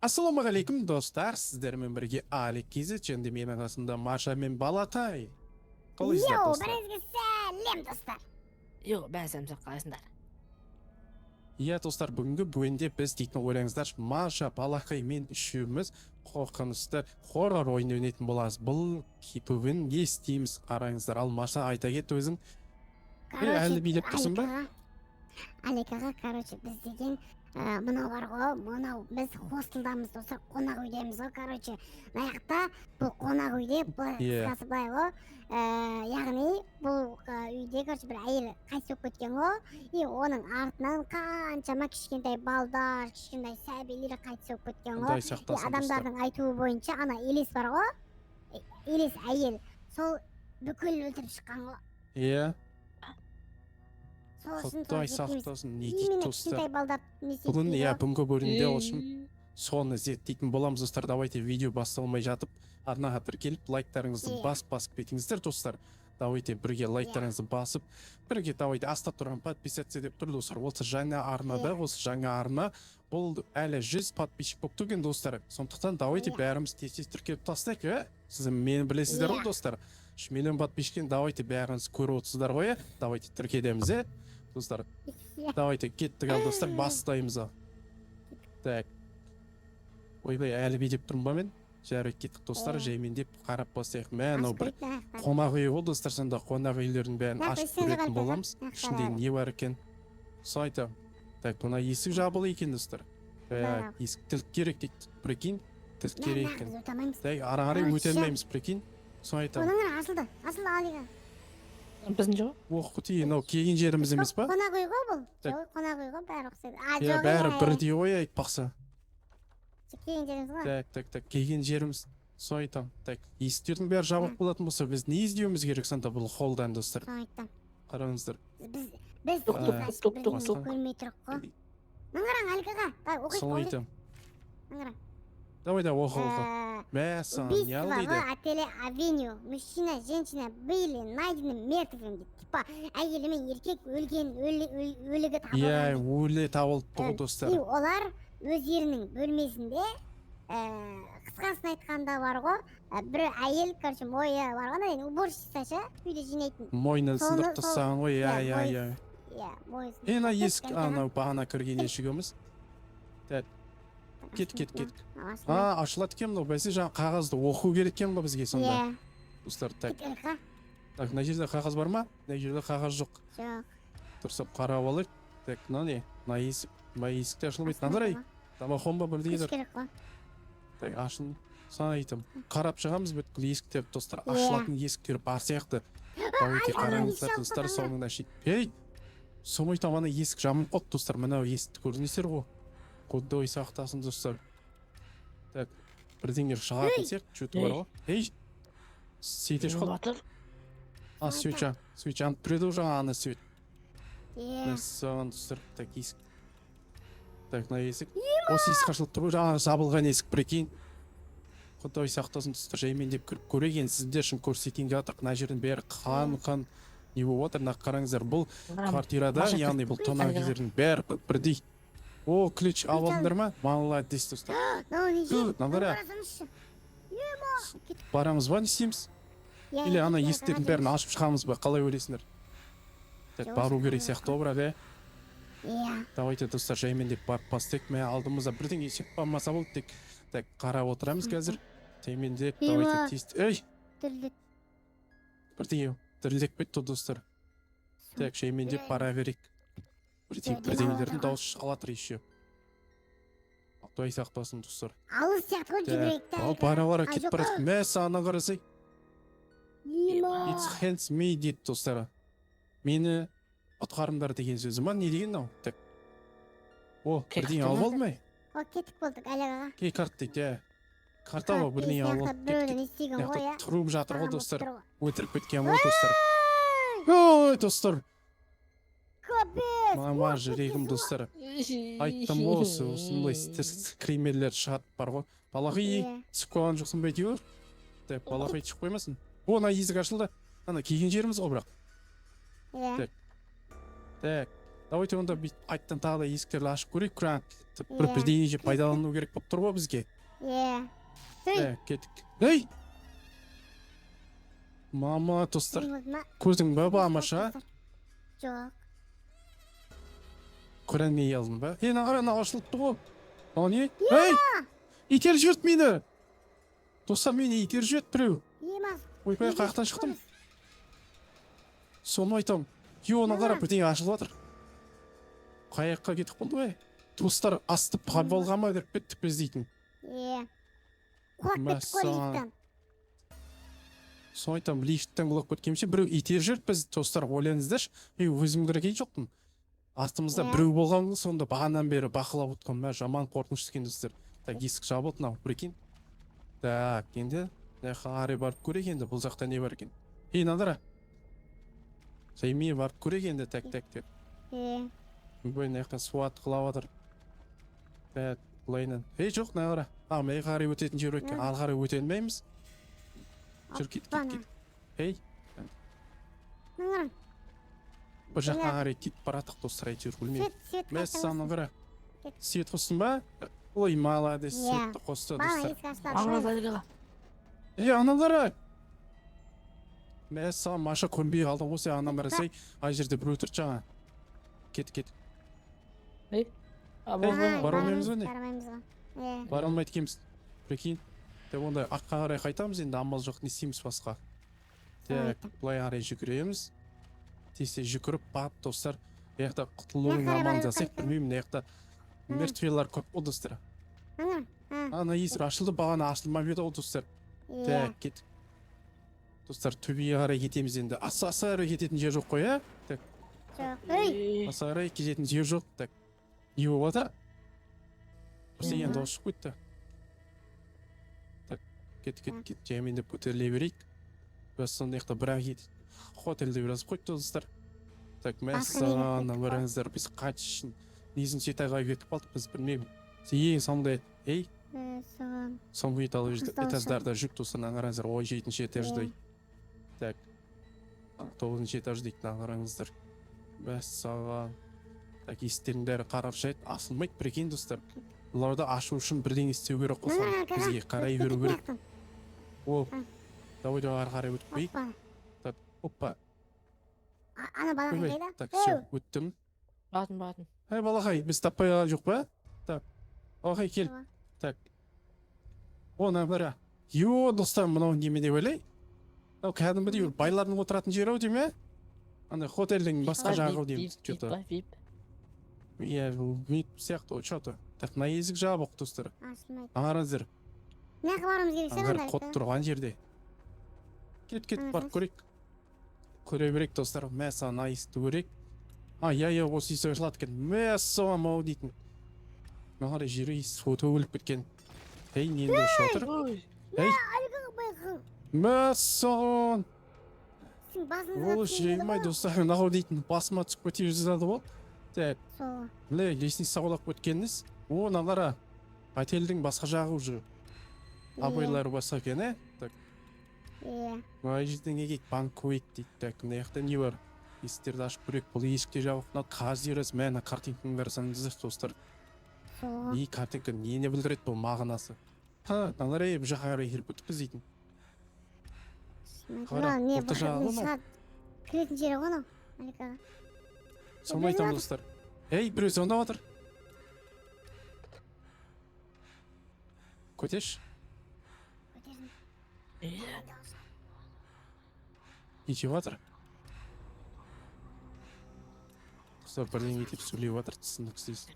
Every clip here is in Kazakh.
Ассалаумағалейкум достар, сіздермен бірге Алик Кизет және менің қасымда Маша мен Балатай. Қалайсыздар достар? Біріңізге сәлем достар. Бәсәмсақ қалайсыңдар? Иә достар, бүгінгі бөлімде біз дейтін ойлаңыздар, Маша, Балатай мен үшеуміз қорқынышты хоррор ойын ойнайтын боламыз. Бұл бүгін не істейміз қараңыздар. Ал Маша айта кет өзің. Әлі билеп тұрсың ба? Алик аға, біз деген мынау бар ғой, мынау біз хостелдамыз достар, қонақ үйдеміз ғой, мына жақта бұл қонақ үйде қысқасы былай ғой, яғни бұл үйде бір әйел қайтыс болып кеткен ғой, и оның артынан қаншама кішкентай балдар, кішкентай сәбилер қайтыс болып кеткен ғой. Адамдардың айтуы бойынша ана Елес бар ғой, Елес әйел, сол бүкіл өлтіріп шыққан ғой. Иә. Құдай сақтасын, неге достар. Бүгін бүгінгі бөлімде olsun соны зерттейтін боламыз достар. Давайте видео басталмай жатып арнаға тіркеліп лайктарыңызды басып кетіңіздер достар. Давайте бірге лайктарыңызды басып, бірге давайте аста тұрған подписаться деп тұр достар. Осы жаңа арнада, осы жаңа арна бұл әлі 100 подписчик болып тұрген достар. Сондықтан давайте бәріміз тез тіркеліп тастайық. Сіз мені білесіздер ғой достар. 3 миллион подписчиктен давайте бәріңіз көріп отырсыздар ғой. Давайте тіркелеміз достар. Давайте кеттік ал достар, бастаймыз. Так. Ойбай, әлі бей деп тұрмын ба мен? Жарайды кеттік достар, жаймен деп қарап бастайық. Мән бір қонақ үйі ғой достар, сонда қонақ үйлердің бәрін ашып көретін боламыз. Ішінде не бар екен? Сайта. Так, бұна есік жабылы екен достар. Есік тілік керек дейді. Прикинь, тілік керек екен. Так, ара-қарай өтелмейміз, прикинь. Сайта. Оның асылды Алиға. Біздің жоқ? Оқыты, келген жеріміз емес па? Қонақ үй ғой бұл. Қонақ үй ғой, бәрі ұқсайды. Бәрі бірдей ой айтпақса. Келген жеріміз ғой. Так, келген жеріміз. Сойтам. Так, есіктердің бәрі жабық болатын болса, біз не іздеуіміз керек сонда бұл холдан достар? Сойтам. Қараңыздар. Біз көрмей тұрық қой. Маңыран Аликаға. Сойтам. Маңыран. Давай оқы. Мәсі, не алды? В отеле Авеню. Мужчина, женщина были найдены мертвыми. Типа, әйелі мен еркек өлігі табылған. Иә, өлі табылып тұғы достар. И олар өздерінің бөлмесінде, қысқасын айтқанда бар ғой, бір әйел, мойы бар ғой, уборщица үйде жинайтын. Мойнын сындырып тастаған ғой, иә. Ена есік, бағана кірген есігіміз. Кет. Ашылады екен бұл, бәсе жаңа қағазды оқу керек екен ба бізге сонда? Достар, так, мына жерде қағаз бар ма? Мына жерде қағаз жоқ. Тұрсап қарап алайық. Так, мына есікте ашылмайды. Надырай, тамахон ба бірдей еді. Так, ашын, сан айтым. Қарап шығамыз бүткіл есіктер достар. Ашылатын есіктер бар сияқты. Давайте қараңыздар достар, соңында шет. Ей, сомай таманы есік жамын қот достар. Мынау есікті көрінесер ғой. Құдай сақтасын достар. Так, бірдеңер шығатын сек, чөті бар ғой. Ей, сейте шығады. Свет жанып тұреді жаңа аны свет. Соған достар, так, есік. Так, мына есік. Осы есік ашылып тұр ғой, жаңа жабылған есік, прикинь. Құдай сақтасын достар, жаймен деп кіріп көреген сіздер үшін көрсетейін жатыр. Мына жердің бәрі қан не болып отыр, қараңыздар. Бұл квартирада, яғни бұл қонақ үйлердің бәрі бірдей. О, ключ алыңдар ма? Молодец достар. Барамыз ба, не істейміз? Или ана есіктердің бәрін ашып шығамыз ба? Қалай ойлайсыңдар? Так, бару керек сияқты бірақ, Давайте достар, жаймен деп барып бастайық. Мен алдымызда бірден есек бармаса болды. Так, қарап отырамыз қазір. Жаймен деп, давайте тест. Ей! Бірден дірілдек бетті достар. Так, жаймен деп бара берек. Бірдеңелердің дауысы шығалатыр еще. Құдай сақтасын достар. Алыс сияқты ғой кебірек. Бара кетіп барады. Мәсі ана қарасай. It's hands me дейді достар. Мені құтқарыңдар деген сөзі ма? Не деген ау? Так. О, бірдеңе алып алды ма? О, кетіп болдық Алиға. Кей карт дейді, Карта ба бірдеңе алып алды. Тұрып жатыр ғой достар. Өтіріп кеткен ғой достар. Ой, достар. Мама жүрегім достар. Айттым осы, осындай кремерлер шығады бар ғой. Балақай түсіп қойған жоқсын ба әйтеуір? Так, балақай түсіп қоймасын. О, ана есік ашылды. Ана келген жеріміз ғой бірақ. Так. давайте онда бүйтіп қайтадан тағы да есіктерді ашып көрейік кран бір Иә. бірдеңе пайдалану керек болып тұр ғой бізге. Кеттік. Ей, мама достар, көрдің ба бамаша? Жоқ. Көрәнмей алдың ба? Ана ашылыпты ғой. О не? Ей, итер жүрт мені. Достар, мені итер жүрт біреу. Ойбай, қаяқтан шықтым? Соны айтам. Оны қарап бірдеңе ашылып жатыр. Қаяққа кетіп қалды ғой. Достар, асты пар болған ма деп кеттік біз дейтін. Қуат кеттік Соны айтам, лифттен құлап кеткенше біреу итер жүрт біз достар ойлаңыздаршы. Өзім керек жоқпын. Астымызда біреу болған сонда бағанан бері бақылап отқан ма жаман қорқынышты екен достар. Так, есік жабылды мынау, прикинь. Так, енді қарай барып көрейік енді бұл жақта не бар екен. Надара. Жайме барып көрейік енді так деп. Бой наяқтан суат қылап жатыр. Так, бұлайынан. Жоқ, нағара. Мен қарай өтетін жер өткен. Ал қарай өте алмаймыз. Жүр кет. Нағара. Бір жаққа қарай кетіп баратық достар әйтеуір білмеймін. Мәссаған қара. Свет қостың ба? Ой, молодец, светті қосты достар. Аналары! Мәссаған Маша көнбей қалды ғой, анам әрсей, ай жерде бір өтірт жаңа. Кет. Бара алмаймыз ба не? Бара алмайды екенбіз. Прикинь. Онда аққа қарай қайтамыз енді, амал жоқ, не істейміз басқа. Бұлай қарай жүгіреміз. Тесе жүгіріп бап достар. Яқта құтылуын аман жасайық, білмеймін, яқта мертвелар көп ол достар. Ана есір ашылды, бағана ашылмап еді ол достар. Так, кет. Достар, төбеге қарай кетеміз енді. Аса әрі кететін жер жоқ қой, ә? Так. Аса әрі кететін жер жоқ. Так. Не болып ата? Бірсе енді ұшып кетті. Так, кет. Жәмен деп көтеріле берейік. Біз сонда яқта бірақ еді. Хотелде біраз қойды достар. Так, мәссаған, барыңыздар, біз қач үшін несінші етайға кетіп қалдық, біз білмеймін. Ең соңында соңғы этаждарда жүк достарына қараңыздар, 17-ші этаждай. Так, 9-ші этаж дейтін қараңыздар. Мәссаған. Так, есіктердің бәрі қарап жайт, асылмайды, прикинь достар. Бұларды ашу үшін бірден істеу керек қосан, бізге қарай беру керек. Ол, давай қарай өтіп бейік. Оппа. Ана балақай қайда? Так, все, өттім. Батын. Балақай, біз таппай қалған жоқ па? Так, балақай кел. Так. Оны бәрі. Достар, мынау неме деп ойлай? Кәдімгідей байлардың отыратын жер ау дейме? Андай хотелдің басқа жағы дейміз. Вип сияқты, что-то. Так, на есік жабық достар. Аңғарыңыздар. Неғып барымыз керек сен аңғар қот тұрған жерде. Кет, барып көрейік. Көре берек достар, мәссаған айысты көрейік. Осы есі ашылады кен. Мәссаған мау дейтін. Мағары жері есі фото өліп кеткен. Нені ұшып отыр? Мәссаған! Ол жеймай достар, нағау дейтін басыма түсіп көтер жазады бол. Так, лесниц сағылақ өткеніңіз. Нағара, отелдің басқа жағы ұжы. Абайлары басқа кен, Так. Жерден егек банк көйік дейді. Так, мына яқта не бар? Есіктерді ашып көрек, бұл есікте жабық. Қаз еріз, мәні картинкің барсаңыздар достар. Картинка нені білдіреді бұл мағынасы? Налар бұл жаққа қарай келіп өтіп біз дейтін. Қара, орта жағы ғына. Кіретін жері ғына, Аликаға. Соны айтам достар. Біреу сонда батыр. Көтеш? Нече батыр? Достар, бірден етіп сөйлей батыр, түсіндік істейсін.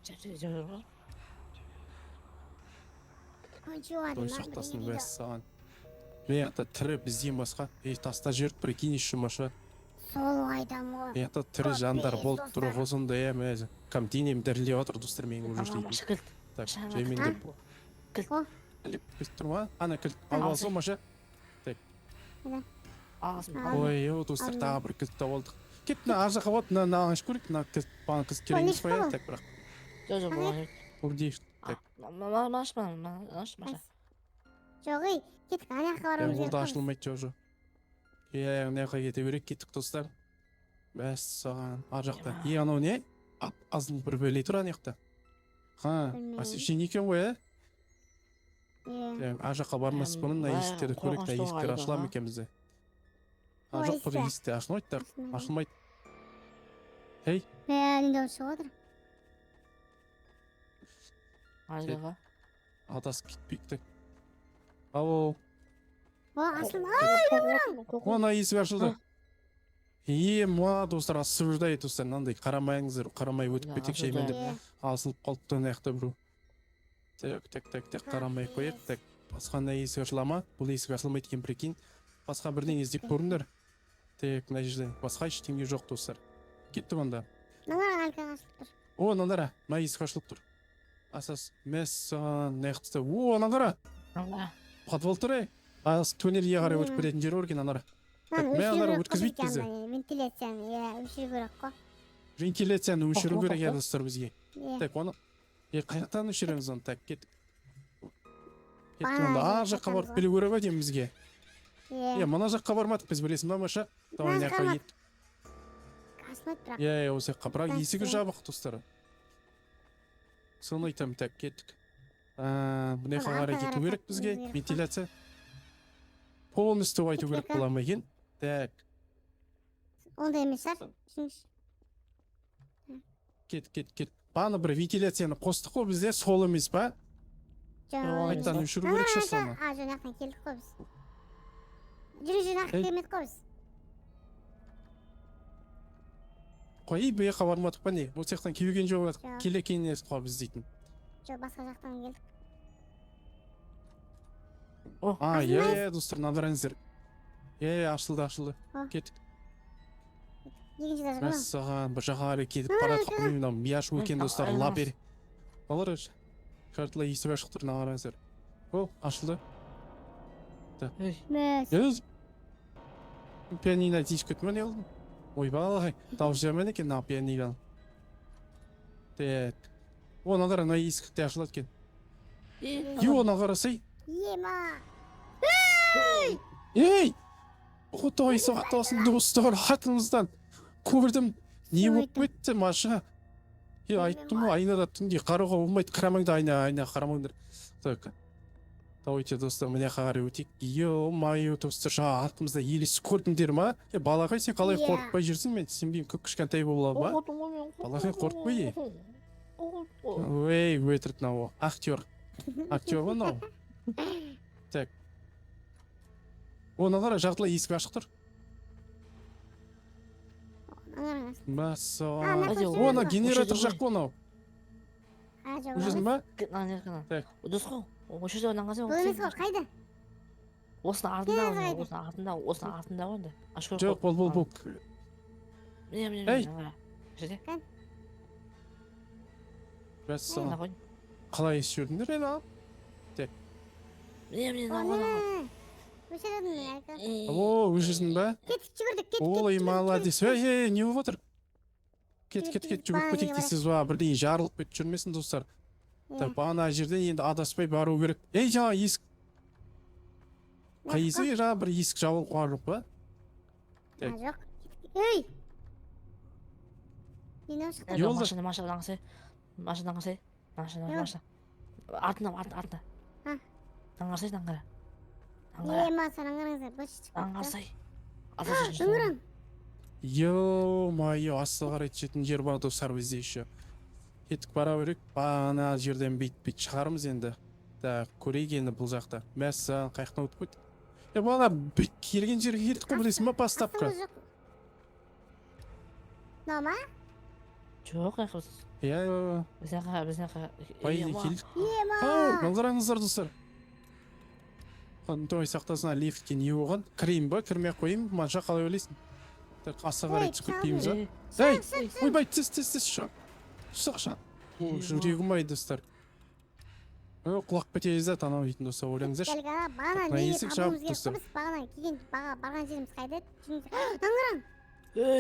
Той шақтасын бәссаған. Мен яқта тірі бізден басқа. Таста жүріп прикинь шумаша. Сол айтам ғой. Яқта тірі жандар болып тұры ғозында мәзі. Кам денем дәріле отыр достар менің уже дейтін. Так, жаймен деп. Кілт тұрма? Ана кілт алғалсы маша. Так. Ой, достар тағы бір кілт тауалдық. Кет, ар жаққа бат, ағаш көрік, баған қыз кереңіз қоя, так бірақ. Жоқ, болған. Ұрдейшін, так. Маша. Жоғый, кеттік, ана жаққа барамыз керек. Ол да ашылмайды жоғы. Ана жаққа кете берек, кеттік достар. Мәссаған, ар жақта. Анау не? азын бір бөлей тұр ана жақта. Ха, Білмеймін. сен екен ғой, Иә. ар жаққа бармас бұрын мына есіктерді көрейік та, есіктер ашыла ма екен бізде. Ар жоқ бұл есіктер ашылмайды да, ашылмайды. Ей, Енді шығып отыр. Айдаға. адасып кетпейік та. Ау, Ашылды. ана есік ашылды. Ма, достар, асып жүрді достар, мынандай қарамайыңыздар, қарамай өтіп кетек шеймен деп асылып қалыпты ана жақта біреу. Так, қарамай қойып, так, басқа ана есік ашыла ма? Бұл есік ашылмайды екен, прикинь. Басқа бірден іздеп көріңдер. Так, мына жерде басқа ештеңе жоқ достар. Кетті онда. Мына әлгі ашылып тұр. О, ана қара, мына есік ашылып тұр. Асас, мәссаған, наяқтысы. О, ана қара, подвал тұр, төнерге қарай өтіп кететін жер бар екен, ана қара. Өткізбейді бізді. Вентиляцияны өшіру керек қой. Вентиляцияны өшіру керек достар бізге. Так, оны қаяқтан өшіреміз оны, так, кеттік. Ар жаққа барып білу керек өтем бізге. Мына жаққа бармадық біз, білесің ба, Маша? Давай жаққа ет. Ашылмайды бірақ. Осы жаққа, бірақ есігі жабық достар. Соны айтамын, так, кеттік. Бұны қарай кету керек бізге, вентиляция. Полностью айту керек бола ма екен? Так. Ондай емес шығар. Кет. Баны бір вентиляцияны қостық қой бізде, сол емес па? Қайтадан өшіру керек шығар соны. Жаңақтан келдік қой біз. Жүрек келмедік қой біз. Қой, бұл жаққа бармадық па не? Бұл жақтан келген жоқ едік, келекен емес қой біз дейтін. Жоқ, басқа жақтан келдік. Достар, надыраңыздар. Ашылды. Кеттік. Екінші даже бұны. Мәссаған, бір жаққа әрі кетіп баратық, мынау мияш өкен достар, лапер. Балар, жартылай есік ашық тұр, надыраңыздар. О, ашылды. Мәс. Пианино тиіш көтмен елдің. Ой, балағай, дауыс жермен екен, на пианино. Так. О, надыр, ана есікті ашылады кен. Ona қарасай. Ема. Ей! Құдай сақтасын достар, хатыңыздан көрдім. Не болып кетті, Маша? Айттым ғой, айнада түнде қарауға болмайды, қарамаңды айна қарамаңдар. Так. Давайте, достар, міне қарай өтейік. Ё-майо, достар, жаңа артымызда елесі көрдіңдер ма? Балағай, сен қалай қорқпай жүрсің? Мен сенбеймін, көк кішкентай бола ба? Балағай, қорқпай. Ой, өтірік мынау, актер. Актер ғой мынау. Так. Оны қара, жартылай есік ашық тұр. Оны генератор жақ қонау. Жүрсің ба? Так. Дұрыс қой. Осы жерде қасың. Бұл емес қой, қайда? Осының артында ғой енді. Жоқ, бұл. Ей! Мәссаған. Қалай ес жүрдіңдер еді ал? Так. О, өшесің ба? Кеттік, жүгірдік, Ой, молодец. Не болып отыр? Кет, жүгіріп кетейік дейсіз ба? Бірдей жарылып кетіп жүрмесін, достар. Так, ана жерден енді адаспай бару керек. Ей, жаңа есік. Қай есік? Жаңа бір есік жабылып қойған жоқ па? Жоқ. Ей! Нені шықты? Машина. Артында. Таңғарсай. Ема, саған қараңыздар, бұл шықты. Таңғарсай. Үңірім. Ё-майо, асты қарай түсетін жер бар достар бізде еще. Кетік бара берек, бана жерден бейт шығарымыз енді. Так, көрейік енді бұл жақта. Мәссаған, қайықтан өтіп көйді. Бана келген жерге келдік қой, білесің ба, бастапқы? Нома? Жоқ, қайқыз. Бізден келдік. Қалдараңыздар достар. Той сақтасына лифтке не оған? Кірейін ба, кірмей қойым, манша қалай өлесің? Аса қарай түсіп кетпейміз ба? Ойбай, тез, шақ. Жүрегім ай, достар. Құлақ бітейіз да, танау дейтін достар, ойлаңыздар. Бағана есік жабып, достар. Бағана келген, барған жеріміз қайда? Наңыран!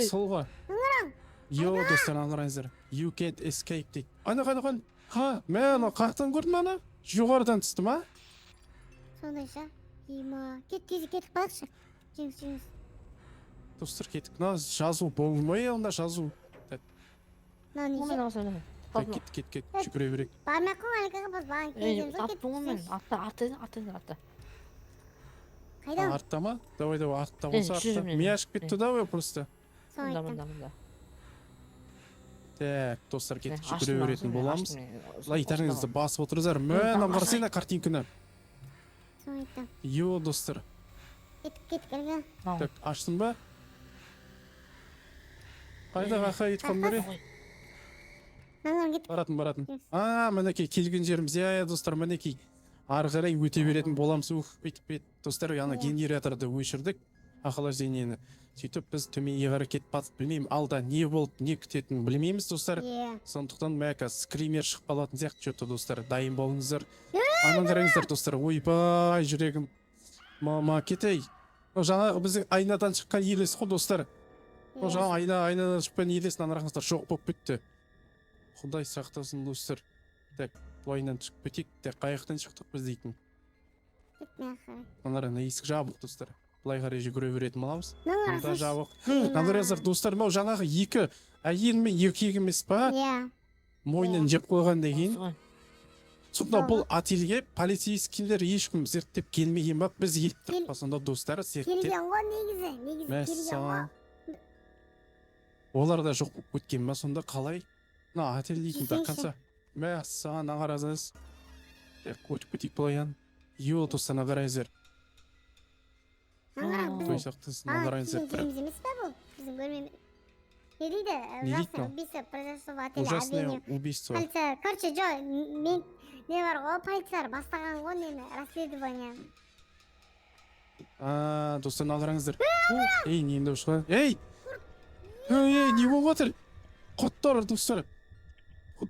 Солға. Наңыран! Йо, достар, аңыраңыздар. You can't escape дейді. Ана. Ха, мен қақтан көрдім ана? Жоғарыдан түсті ма? Сондайша. Ема. Кетіп барықшы. Жеңіс. Достар, кеттік. Жазу болмай, онда жазу. мынау Мен неше нағыз ойнамаймын. кет жүгіре берейік. бармай ақ қойған аликаға біз бағана келгенбіз ғой Аттың ғой мен. Атта. қайда ол Артта ма? Давай артта болса артта. жүрмін. Ми ашып кетті да ой просто. соны айттым Мында. Так, достар кетіп жүгіре беретін боламыз. Лайктарыңызды басып отырыңыздар. Мә, қарасайна картинканы. соны айттым Йо, достар. кеттік әлгі Так, аштың ба? Қайда қақа етқандары? мынау кеттік Баратын. Мінекей келген жеріміз. Достар, мінекей. Ары қарай өте беретін боламыз. Бүйтіп. Достар, ана генераторды өшірдік. Охлаждениені. Сөйтіп біз төменге қарай кетіп батып білмеймін. Алда не болып, не күтетінін білмейміз, достар. Сондықтан мәка скример шығып қалатын сияқты что-то, достар. Дайын болыңыздар. Анан қараңыздар, достар. Ойбай, жүрегім. Мама, кетей. Жаңағы біз айнадан шыққан елес қой, достар. Жаңа айнадан шыққан елес, анараңыздар жоқ болып кетті. Құдай сақтасын, достар. Так, бұлайынан шығып кетейік. Так, қаяқтан шықтық біз дейтін. Анарына есік жабық, достар. Бұлай қарай жүгіре беретін боламыз. Мұнда жабық. Анараңыздар, достар, мынау жаңағы екі әйел мен еркек емес па? Мойнын жеп қойған деген. Сонда бұл ательге полицейскийлер ешкім зерттеп келмеген ба? Біз еттік па сонда, достар, зерттеп. келген ғой негізі келген ғой Олар да жоқ болып өткен ба сонда, қалай? Мына атель дейтін таққанса. Мәссаған, ағаразыңыз. Өтіп кетейік бұлаян. Йо, достар, ағарайыздар. Той сақтасын, ағарайыздар. Жеріміз емес па бұл? Біздің бөлмеміз. Не дейді? Не дейді? Убийство произошло в отеле Ужасное Авеню. убийство. Полиция, короче, мен не бар ғой, полициялар бастаған ғой нені, расследование. Достар, ағараңыздар. Ей, нені ұшқа? Ей, не болып отыр? Құттар, достар.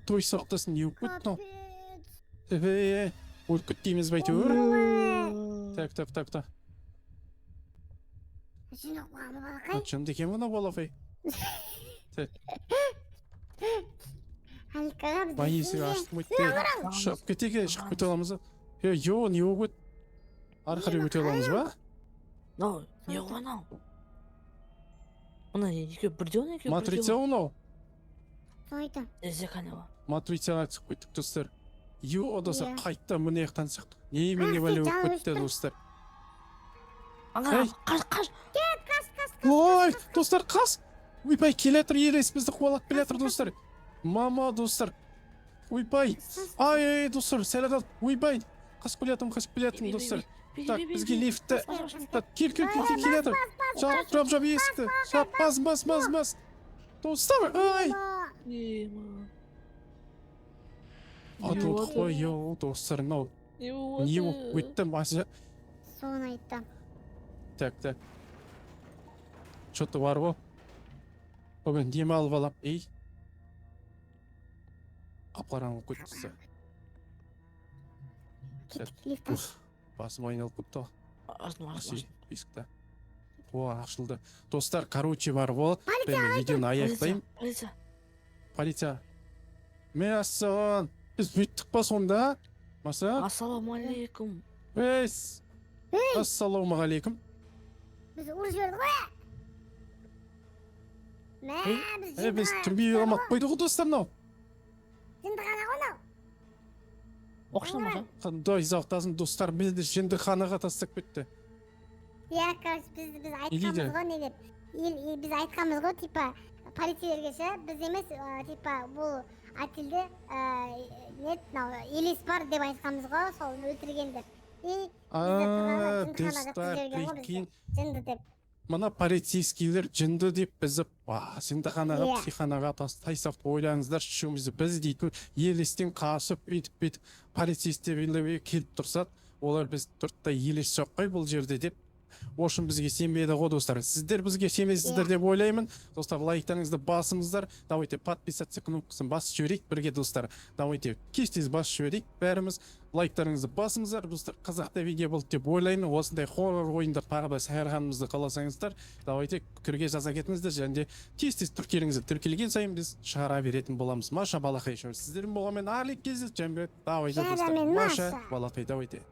Той сақтасын, не болып кетті? Өліп кеткейміз бәйтеуір. Так. Жинақ қуамы балақай. Шынды екен мұна балақай. Аликаға біз Есік аштым өтті. Шығып кетеге, шығып кете аламыз ба? Йо, не болып өт? Ары қарай өте аламыз ба? Не ғой анау? Мына екеу бірдеу екеу Матрица онау? Сойтым. Зеканы ғой. Матрицаға түсіп кеттік, достар. Йо, достар, қайтта мұны аяқтан шықтық. Немене бәле өтіп кетті, достар. Қаш. Ой, достар, қас! Ойбай, келетір елес бізді қуалап келетір, достар. Мама, достар. Ойбай. Ай, достар, сәлі ойбай. Қасып келетім, достар. Так, бізге лифтті. Кел, келетір. Жап есікті. Жап, бас. Достар, ай. Атылдық қой, йоу, достар, мынау. Не болып өттім, асы. Соны айттым. Так. Что-то бар ғой. Бүгін дем алып алам. Ей. Қап-қараңғы көттісі. Кеттік лифттен. Басым айналып кетті. Ашты. Есікті. Ашылды. Достар, короче бар болады. Мен видеоны аяқтайым. Полиция. Мәссаған. Біз бүттік па сонда? Маса? Ассаламалейкум. Ассаламағалейкум. Біз ұрып жіберді ғой. Біз түрмеге алмақ қойды ғой, достар, мынау. Жындыхана ғой мынау. Оқшына ма? Қандай зақтасын, достар, бізді жындыханаға тастап кетті. Короче, біз айтқамыз ғой, не деп. Біз айтқамыз ғой, типа, полицейлерге ше, біз емес, типа, бұл ательде елес бар деп айтқамыз ғой, сол өлтірген деп. Достар, прикинь. Жынды деп. Мына полицейскийлер жынды деп бізді жындыханаға, психанаға тастап ойлаңыздар, үшеумізді біз дейтін елестен қашып, өйтіп, полицейстер келіп тұрсат, олар біз тұрттай елес жоқ қой бұл жерде деп. Ошын бізге сенбеді ғой, достар. Сіздер бізге сенесіздер деп ойлаймын. Достар, лайктарыңызды басыңыздар. Давайте подписаться кнопкасын басып жіберейік бірге, достар. Давайте кештез басып жіберейік бәріміз. Лайктарыңызды басыңыздар, достар. Қазақта видео болды деп ойлаймын. Осындай хоррор ойындар тағы да сайрағанымызды қаласаңыздар. Давайте пікірге жаза кетіңіздер, және тез тіркеліңіздер. Тіркелген сайын біз шығара беретін боламыз. Маша балақай. Сіздермен болғанмен арлик кездесіп, давайте, достар. Маша балақай, давайте.